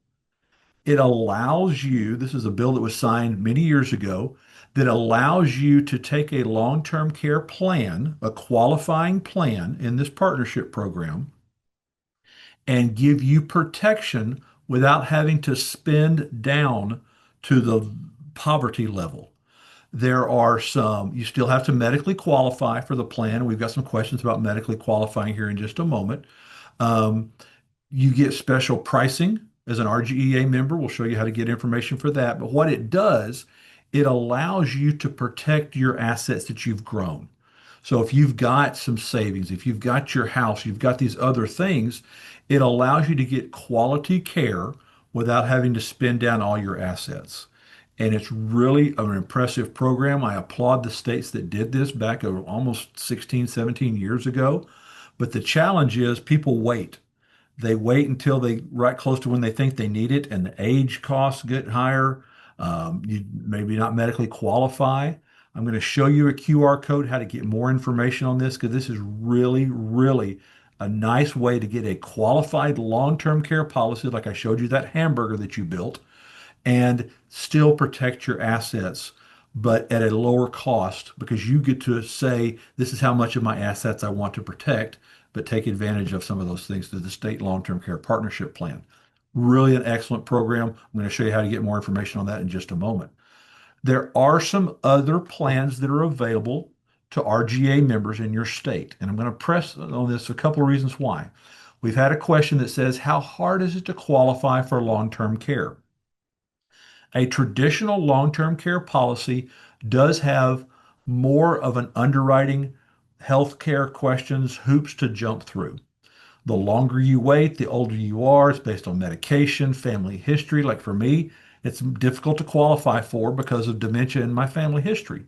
It allows you, this is a bill that was signed many years ago, that allows you to take a long-term care plan, a qualifying plan in this partnership program, and give you protection without having to spend down to the poverty level. There are some, you still have to medically qualify for the plan. We've got some questions about medically qualifying here in just a moment. Um, you get special pricing as an RGEA member. We'll show you how to get information for that. But what it does, it allows you to protect your assets that you've grown. So if you've got some savings, if you've got your house, you've got these other things, it allows you to get quality care without having to spend down all your assets. And it's really an impressive program. I applaud the states that did this back almost 16, 17 years ago. But the challenge is people wait. They wait until they right close to when they think they need it, and the age costs get higher. You maybe not medically qualify. I'm going to show you a QR code how to get more information on this because this is really, really a nice way to get a qualified long-term care policy, like I showed you that hamburger that you built, and still protect your assets, but at a lower cost because you get to say, this is how much of my assets I want to protect, but take advantage of some of those things through the state long-term care partnership plan. Really an excellent program. I'm going to show you how to get more information on that in just a moment. There are some other plans that are available to RGA members in your state, and I'm going to press on this a couple of reasons why. We've had a question that says, how hard is it to qualify for long-term care? A traditional long-term care policy does have more of an underwriting healthcare questions, hoops to jump through. The longer you wait, the older you are. It's based on medication, family history. Like for me, it's difficult to qualify for because of dementia in my family history.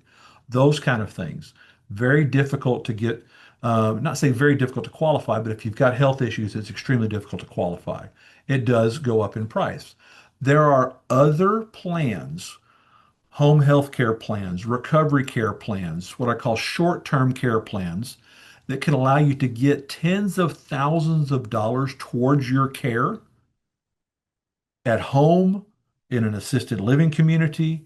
Those kind of things. Very difficult to get, not say very difficult to qualify, but if you've got health issues, it's extremely difficult to qualify. It does go up in price. There are other plans, home health care plans, recovery care plans, what I call short-term care plans that can allow you to get tens of thousands of dollars towards your care at home, in an assisted living community,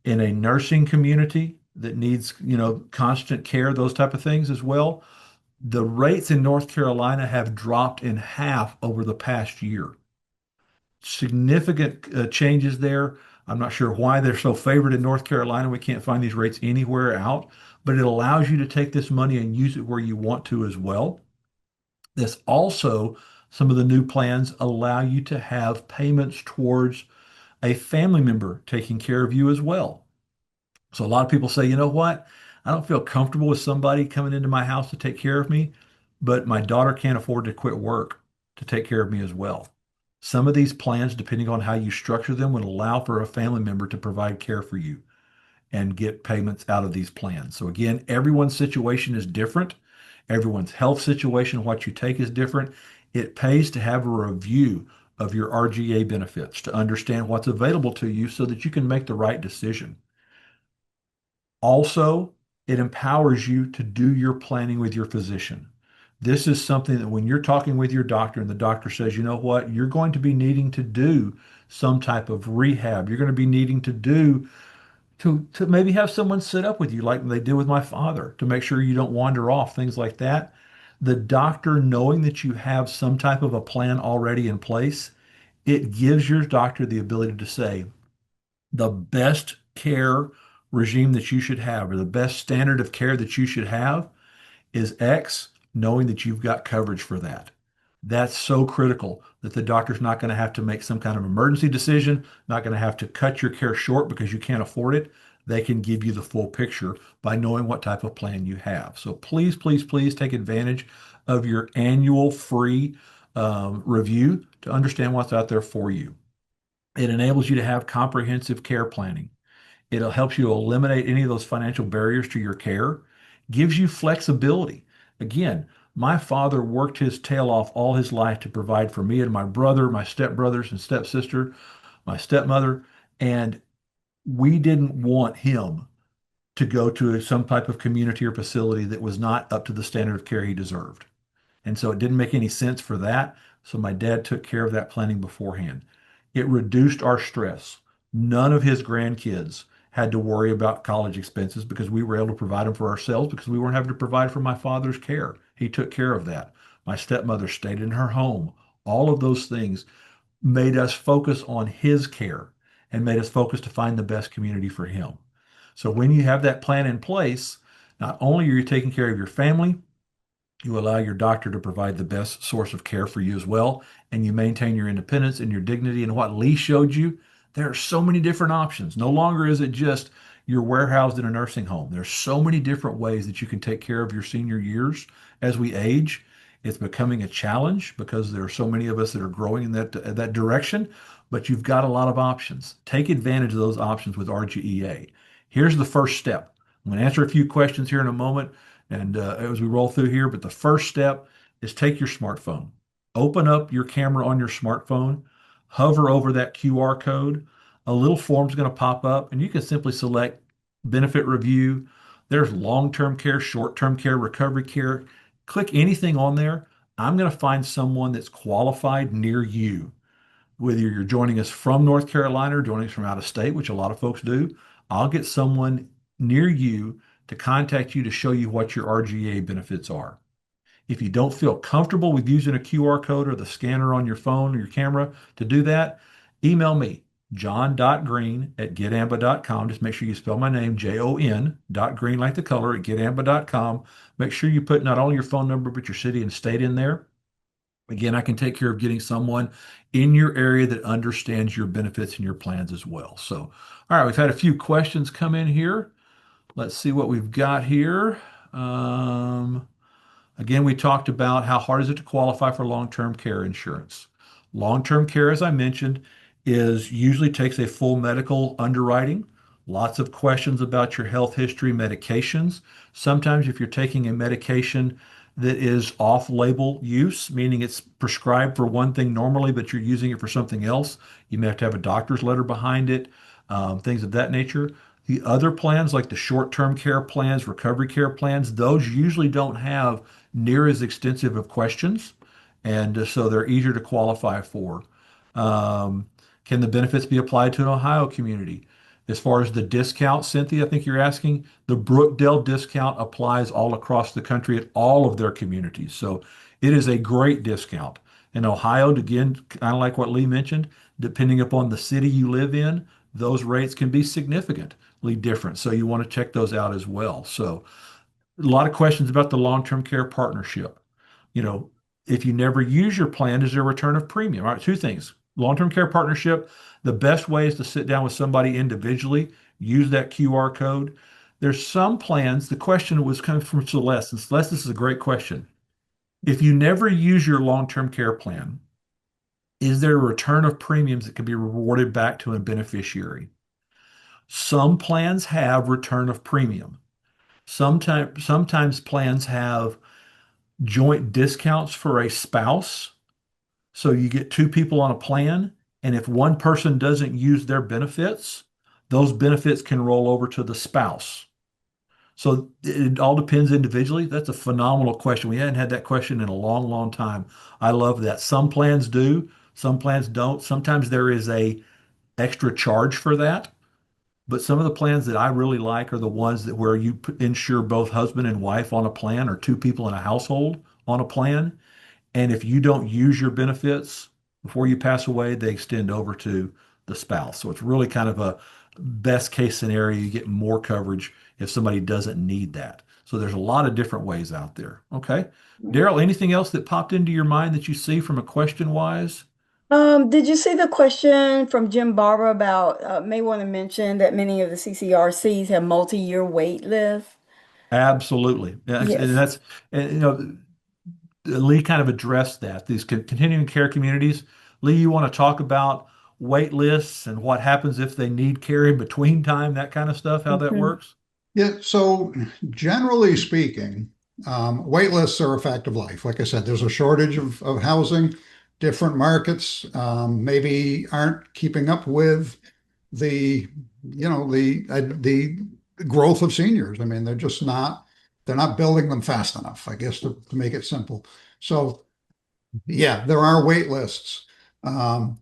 in a nursing community that needs, constant care, those type of things as well. The rates in North Carolina have dropped in half over the past year. Significant changes there. I'm not sure why they're so favored in North Carolina. We can't find these rates anywhere out, but it allows you to take this money and use it where you want to as well. This also, some of the new plans allow you to have payments towards a family member taking care of you as well. So a lot of people say, you know what? I don't feel comfortable with somebody coming into my house to take care of me, but my daughter can't afford to quit work to take care of me as well. Some of these plans, depending on how you structure them, would allow for a family member to provide care for you and get payments out of these plans. So again, everyone's situation is different. Everyone's health situation, what you take is different. It pays to have a review of your RGA benefits to understand what's available to you so that you can make the right decision. Also, it empowers you to do your planning with your physician. This is something that when you're talking with your doctor and the doctor says, you know what, you're going to be needing to do some type of rehab. You're going to be needing to do to maybe have someone sit up with you like they did with my father to make sure you don't wander off, things like that. The doctor knowing that you have some type of a plan already in place, it gives your doctor the ability to say the best care regime that you should have or the best standard of care that you should have is X, knowing that you've got coverage for that. That's so critical that the doctor's not going to have to make some kind of emergency decision, not going to have to cut your care short because you can't afford it. They can give you the full picture by knowing what type of plan you have. So please, please, please take advantage of your annual free review to understand what's out there for you. It enables you to have comprehensive care planning. It'll help you eliminate any of those financial barriers to your care, gives you flexibility. Again, my father worked his tail off all his life to provide for me and my brother, my stepbrothers and stepsister, my stepmother, and we didn't want him to go to some type of community or facility that was not up to the standard of care he deserved. And so it didn't make any sense for that. So my dad took care of that planning beforehand. It reduced our stress. None of his grandkids had to worry about college expenses because we were able to provide them for ourselves because we weren't having to provide for my father's care. He took care of that. My stepmother stayed in her home. All of those things made us focus on his care and made us focus to find the best community for him. So when you have that plan in place, not only are you taking care of your family, you allow your doctor to provide the best source of care for you as well, and you maintain your independence and your dignity. And what Lee showed you, there are so many different options. No longer is it just you're warehoused in a nursing home. There's so many different ways that you can take care of your senior years as we age. It's becoming a challenge because there are so many of us that are growing in that direction, but you've got a lot of options. Take advantage of those options with RGEA. Here's the first step. I'm going to answer a few questions here in a moment and as we roll through here, but the first step is take your smartphone, open up your camera on your smartphone, hover over that QR code. A little form is going to pop up, and you can simply select benefit review. There's long-term care, short-term care, recovery care. Click anything on there. I'm going to find someone that's qualified near you. Whether you're joining us from North Carolina or joining us from out of state, which a lot of folks do, I'll get someone near you to contact you to show you what your RGA benefits are. If you don't feel comfortable with using a QR code or the scanner on your phone or your camera to do that, email me, john.green@getamba.com. Just make sure you spell my name, Jon.green like the color at getamba.com. Make sure you put not only your phone number, but your city and state in there. Again, I can take care of getting someone in your area that understands your benefits and your plans as well. So, all right, we've had a few questions come in here. Let's see what we've got here. Again, we talked about how hard is it to qualify for long-term care insurance. Long-term care, as I mentioned, is usually takes a full medical underwriting, lots of questions about your health history, medications. Sometimes if you're taking a medication that is off-label use, meaning it's prescribed for one thing normally, but you're using it for something else, you may have to have a doctor's letter behind it, things of that nature. The other plans, like the short-term care plans, recovery care plans, those usually don't have near as extensive of questions, and so they're easier to qualify for. Um, can the benefits be applied to an Ohio community? As far as the discount, Cynthia, I think you're asking, the Brookdale discount applies all across the country at all of their communities. So it is a great discount. In Ohio, again, kind of like what Lee mentioned, depending upon the city you live in, those rates can be significantly different. So you want to check those out as well. So a lot of questions about the long-term care partnership. You know, if you never use your plan, is there a return of premium? All right, two things. Long-term care partnership, the best way is to sit down with somebody individually, use that QR code. There's some plans, the question was coming from Celeste, and Celeste, this is a great question. If you never use your long-term care plan, is there a return of premiums that can be rewarded back to a beneficiary? Some plans have return of premium. Sometimes plans have joint discounts for a spouse. So you get two people on a plan, and if one person doesn't use their benefits, those benefits can roll over to the spouse. So it all depends individually. That's a phenomenal question. We hadn't had that question in a long, long time. I love that. Some plans do, some plans don't. Sometimes there is a extra charge for that. But some of the plans that I really like are the ones that where you insure both husband and wife on a plan or two people in a household on a plan. And if you don't use your benefits before you pass away, they extend over to the spouse. So it's really kind of a best case scenario. You get more coverage if somebody doesn't need that. So there's a lot of different ways out there. Okay. Daryl, anything else that popped into your mind that you see from a question wise? Did you see the question from Jim Barber about may want to mention that many of the CCRCs have multi-year wait lists? Absolutely. And Yes. that's, and, Lee kind of addressed that. These continuing care communities. Lee, you want to talk about wait lists and what happens if they need care in between time, that kind of stuff, how that Mhm. works? Yeah, so generally speaking, wait lists are a fact of life. Like I said, there's a shortage of housing. Different markets maybe aren't keeping up with the, the growth of seniors. I mean, they're not building them fast enough, I guess, to make it simple. So yeah, there are wait lists. Um,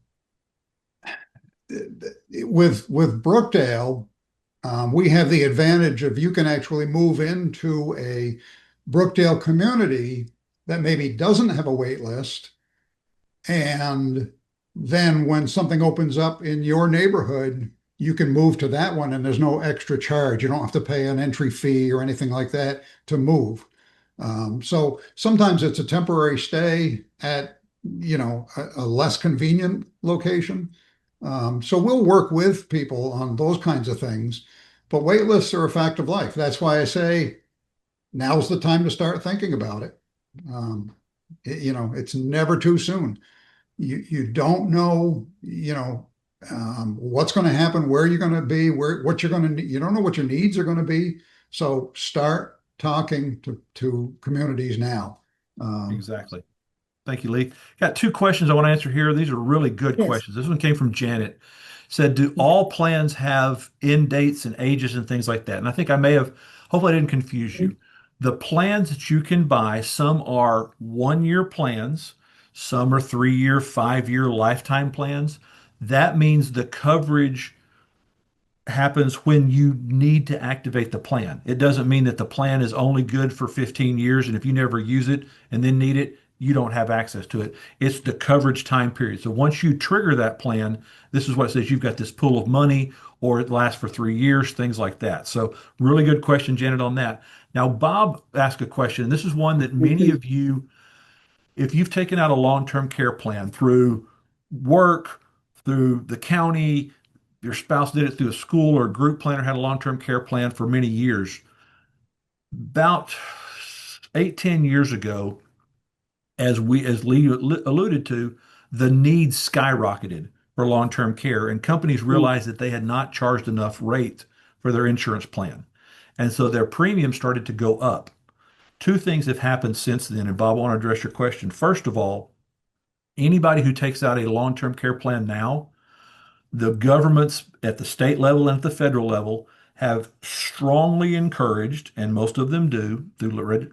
with Brookdale, we have the advantage of you can actually move into a Brookdale community that maybe doesn't have a wait list. And then when something opens up in your neighborhood, you can move to that one and there's no extra charge. You don't have to pay an entry fee or anything like that to move. So sometimes it's a temporary stay at, a less convenient location. So we'll work with people on those kinds of things, but wait lists are a fact of life. That's why I say now's the time to start thinking about it. Um, it's never too soon. You don't know, what's going to happen, where you're going to be, what you're going to, you don't know what your needs are going to be. So start talking to communities now. Um, Exactly. Thank you, Lee. Got two questions I want to answer here. These are really good Yes. questions. This one came from Janet. Said, do all plans have end dates and ages and things like that? And I think I may have, hopefully I didn't confuse you. The plans that you can buy, some are 1 year plans, some are 3 year, 5 year lifetime plans. That means the coverage happens when you need to activate the plan. It doesn't mean that the plan is only good for 15 years and if you never use it and then need it, you don't have access to it. It's the coverage time period. So once you trigger that plan, this is what it says you've got this pool of money or it lasts for 3 years, things like that. So really good question, Janet, on that. Now, Bob asked a question. This is one that many Mhm. of you, if you've taken out a long-term care plan through work, through the county, your spouse did it through a school or a group plan or had a long-term care plan for many years. About 8, 10 years ago, as Lee alluded to, the needs skyrocketed for long-term care, and companies realized that they had not charged enough rate for their insurance plan. And so their premium started to go up. Two things have happened since then, and Bob, I want to address your question. First of all, anybody who takes out a long-term care plan now, the governments at the state level and at the federal level have strongly encouraged, and most of them do through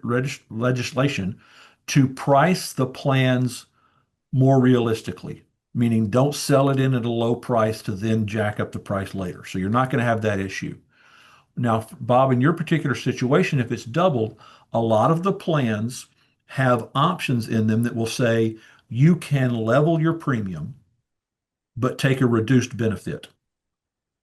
legislation, to price the plans more realistically, meaning don't sell it in at a low price to then jack up the price later. So you're not going to have that issue. Now, Bob, in your particular situation, if it's doubled, a lot of the plans have options in them that will say you can level your premium, but take a reduced benefit.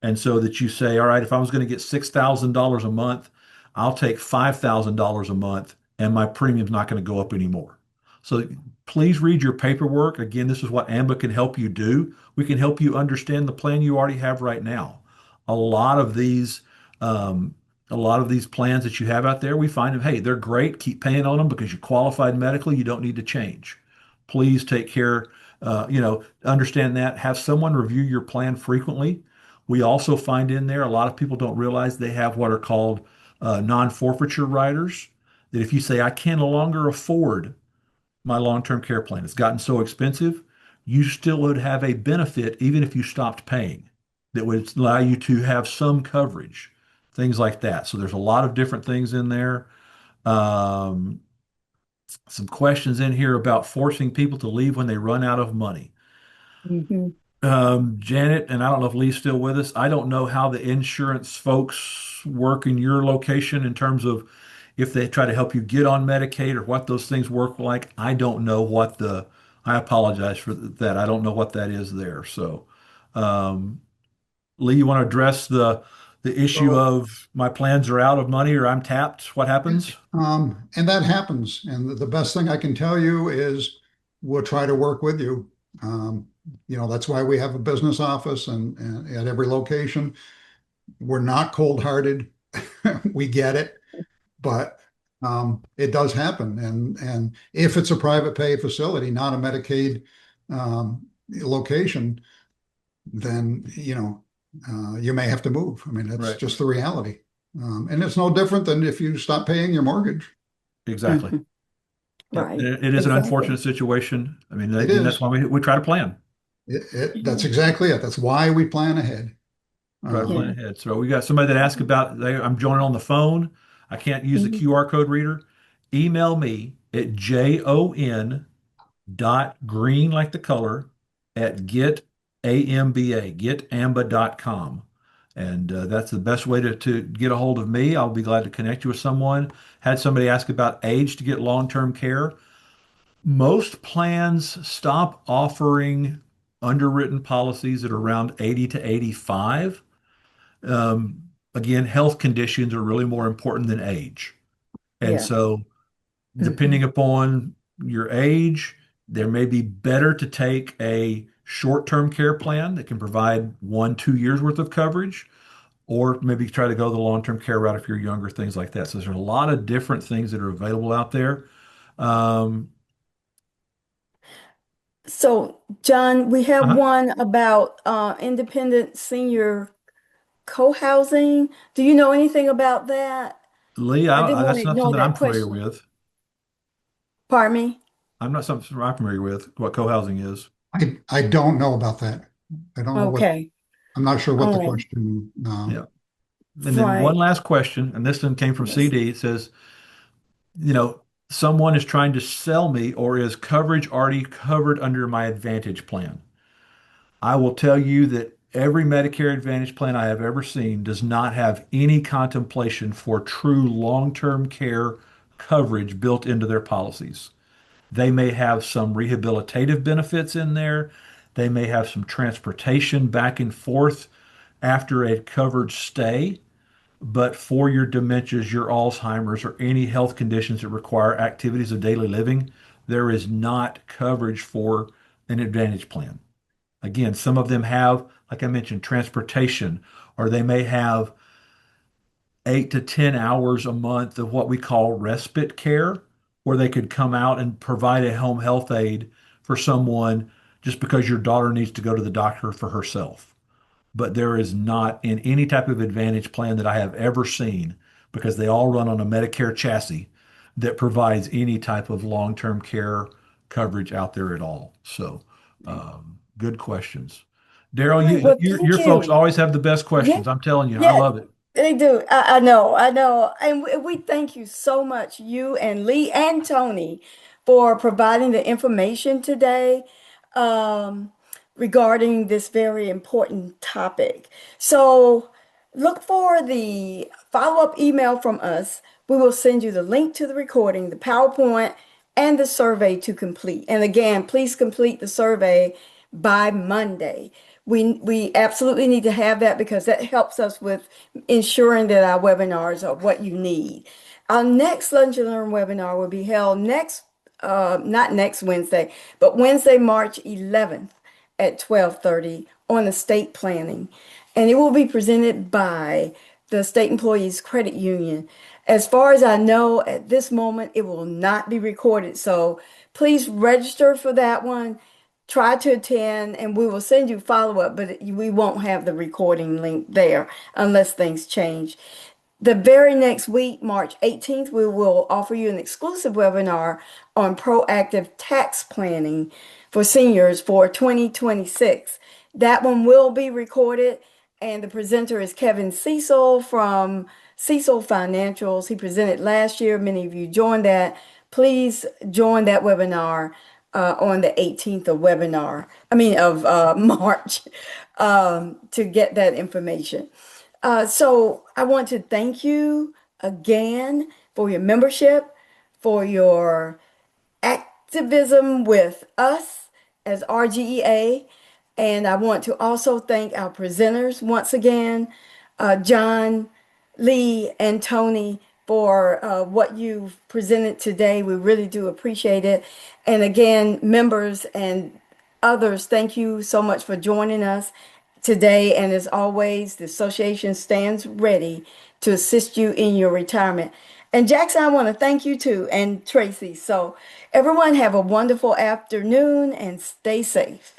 And so that you say, all right, if I was going to get $6,000 a month, I'll take $5,000 a month and my premium's not going to go up anymore. So please read your paperwork. Again, this is what AMBA can help you do. We can help you understand the plan you already have right now. A lot of these, um, a lot of these plans that you have out there, we find them, hey, they're great. Keep paying on them because you qualified medically. You don't need to change. Please take care, understand that. Have someone review your plan frequently. We also find in there, a lot of people don't realize they have what are called non-forfeiture riders. That if you say, I can no longer afford my long-term care plan, it's gotten so expensive, you still would have a benefit even if you stopped paying that would allow you to have some coverage, things like that. So there's a lot of different things in there. Um, some questions in here about forcing people to leave when they run out of money. Hmm. Janet, and I don't know if Lee's still with us. I don't know how the insurance folks work in your location in terms of if they try to help you get on Medicaid or what those things work like. I don't know I apologize for that. I don't know what that is there. So, um, Lee, you want to address the issue So, of my plans are out of money or I'm tapped? What happens? and that happens. And the best thing I can tell you is we'll try to work with you. Um, that's why we have a business office and at every location. We're not cold-hearted. We get it, but it does happen. And if it's a private pay facility, not a Medicaid location, then you may have to move. I mean, that's Right. just the reality. And it's no different than if you stop paying your mortgage. Exactly. Hmm. Yep. Right. It is an Exactly. unfortunate situation. I mean, It again, that's is. why we try to plan. That's exactly it. That's why we plan ahead. Try to plan Yeah. Um, ahead. So we got somebody that asked about I'm joining on the phone. I can't use the Mhm. QR code reader. Email me at jon.green like the color at getamba.com. And that's the best way to get a hold of me. I'll be glad to connect you with someone. Had somebody ask about age to get long-term care. Most plans stop offering underwritten policies at around 80 to 85. Again, health conditions are really more important than age. And Yeah. so, Hmm. depending upon your age, there may be better to take a short-term care plan that can provide 1, 2 years worth of coverage, or maybe try to go the long-term care route if you're younger, things like that. So there's a lot of different things that are available out there. Um, So, John, we have uh-huh. one about independent senior co-housing. Do you know anything about that? Lee, I didn't want to that's not ignore something I'm that familiar question. with. Pardon me? I'm not something I'm familiar with what co-housing is. I don't know about that. I don't know Okay. I'm not sure what All the right. question. Yeah. And then one Right. last question, and this one came from Yes. CD. It says, you know, someone is trying to sell me, or is coverage already covered under my Advantage plan? I will tell you that every Medicare Advantage plan I have ever seen does not have any contemplation for true long-term care coverage built into their policies. They may have some rehabilitative benefits in there. They may have some transportation back and forth after a covered stay. But for your dementias, your Alzheimer's, or any health conditions that require activities of daily living, there is not coverage for an Advantage plan. Again, some of them have, like I mentioned, transportation, or they may have 8 to 10 hours a month of what we call respite care, where they could come out and provide a home health aide for someone just because your daughter needs to go to the doctor for herself. But there is not in any type of Advantage plan that I have ever seen, because they all run on a Medicare chassis, that provides any type of long-term care coverage out there at all. So, good questions. All Daryl, right. Well, your thank folks you. always have the best Yeah. questions. I'm telling you, I Yeah. love it. They do. I know. I know. And we thank you so much, you and Lee and Tony, for providing the information today um, regarding this very important topic. So look for the follow-up email from us. We will send you the link to the recording, the PowerPoint, and the survey to complete. And again, please complete the survey by Monday. We absolutely need to have that because that helps us with ensuring that our webinars are what you need. Our next Lunch and Learn webinar will be held not next Wednesday, but Wednesday, March 11th at 12:30 on estate planning. And it will be presented by the State Employees Credit Union. As far as I know, at this moment, it will not be recorded. So please register for that one. Try to attend, and we will send you follow-up, but we won't have the recording link there unless things change. The very next week, March 18th, we will offer you an exclusive webinar on proactive tax planning for seniors for 2026. That one will be recorded, and the presenter is Kevin Cecil from Cecil Financials. He presented last year. Many of you joined that. Please join that webinar on the 18th of March, to get that information. So I want to thank you again for your membership, for your activism with us as RGEA. And I want to also thank our presenters once again, John, Lee, and Tony, for what you've presented today. We really do appreciate it. And again, members and others, thank you so much for joining us today. And as always, the association stands ready to assist you in your retirement. And Jackson, I want to thank you too, and Tracy. So everyone have a wonderful afternoon and stay safe.